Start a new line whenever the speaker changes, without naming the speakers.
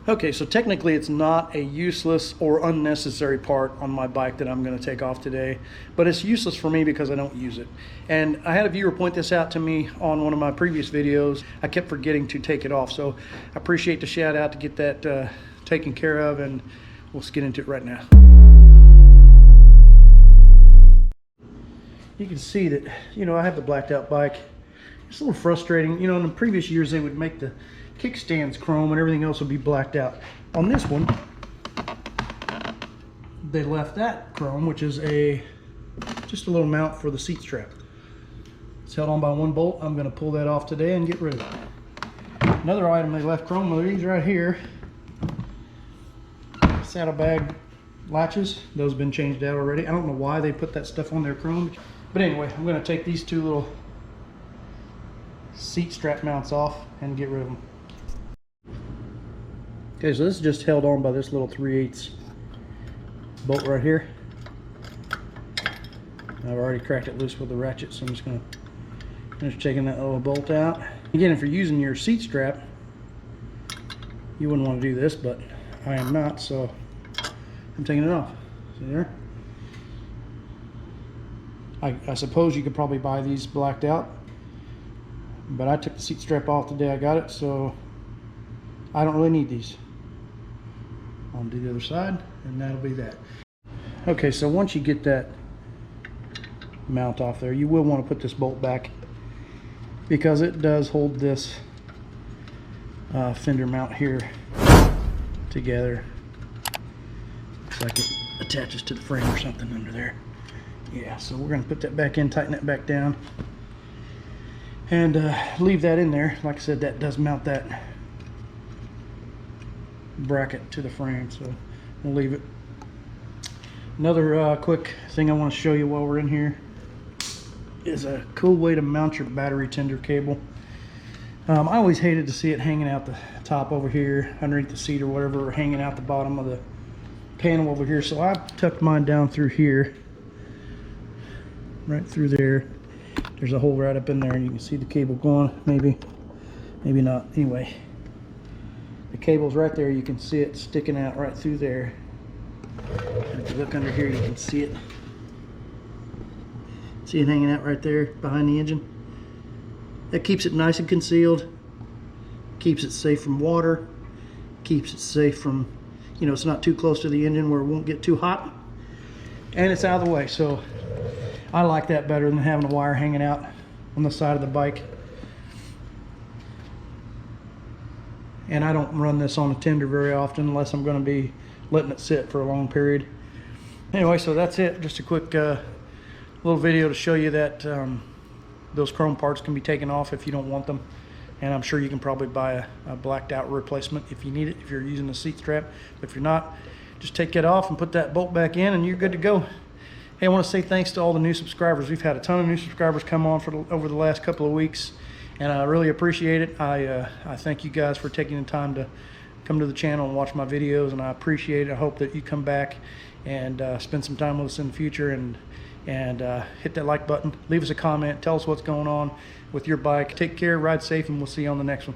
Okay, so technically it's not a useless or unnecessary part on my bike that I'm going to take off today, but it's useless for me because I don't use it. And I had a viewer point this out to me on one of my previous videos. I kept forgetting to take it off, so I appreciate the shout out to get that taken care of, and let's get into it right now. You can see that, I have the blacked out bike. It's a little frustrating. In the previous years they would make the kickstands chrome and everything else would be blacked out. On this one, they left that chrome, which is just a little mount for the seat strap. It's held on by one bolt. I'm going to pull that off today and get rid of it. Another item they left chrome are these right here. Saddlebag latches. Those have been changed out already. I don't know why they put that stuff on their chrome, but anyway, I'm going to take these two little seat strap mounts off and get rid of them. Okay, so this is just held on by this little 3/8 bolt right here. I've already cracked it loose with the ratchet, so I'm just going to finish taking that little bolt out. Again, if you're using your seat strap, you wouldn't want to do this, but I am not, so I'm taking it off. See there? I suppose you could probably buy these blacked out, but I took the seat strap off the day I got it, so I don't really need these. I'll do the other side, and that'll be that. Okay, so once you get that mount off there, you will want to put this bolt back because it does hold this fender mount here together. Looks like it attaches to the frame or something under there. Yeah, so we're going to put that back in, tighten that back down, and leave that in there. Like I said, that does mount that bracket to the frame, so we'll leave it. Another quick thing I want to show you while we're in here is a cool way to mount your battery tender cable. I always hated to see it hanging out the top over here underneath the seat or whatever, or hanging out the bottom of the panel over here, so I tucked mine down through here, right through there. There's a hole right up in there, and you can see the cable going. Maybe not. Anyway, the cable's right there. You can see it sticking out right through there. And if you look under here, you can see it. See it hanging out right there behind the engine? That keeps it nice and concealed. Keeps it safe from water. Keeps it safe from, it's not too close to the engine where it won't get too hot. And it's out of the way. So I like that better than having a wire hanging out on the side of the bike. And I don't run this on a tender very often unless I'm going to be letting it sit for a long period. Anyway, so that's it. Just a quick little video to show you that those chrome parts can be taken off if you don't want them. And I'm sure you can probably buy a blacked out replacement if you need it, if you're using the seat strap. But if you're not, just take it off and put that bolt back in and you're good to go. Hey, I want to say thanks to all the new subscribers. We've had a ton of new subscribers come on over the last couple of weeks, and I really appreciate it. I thank you guys for taking the time to come to the channel and watch my videos, and I appreciate it. I hope that you come back and spend some time with us in the future, and hit that like button. Leave us a comment. Tell us what's going on with your bike. Take care, ride safe, and we'll see you on the next one.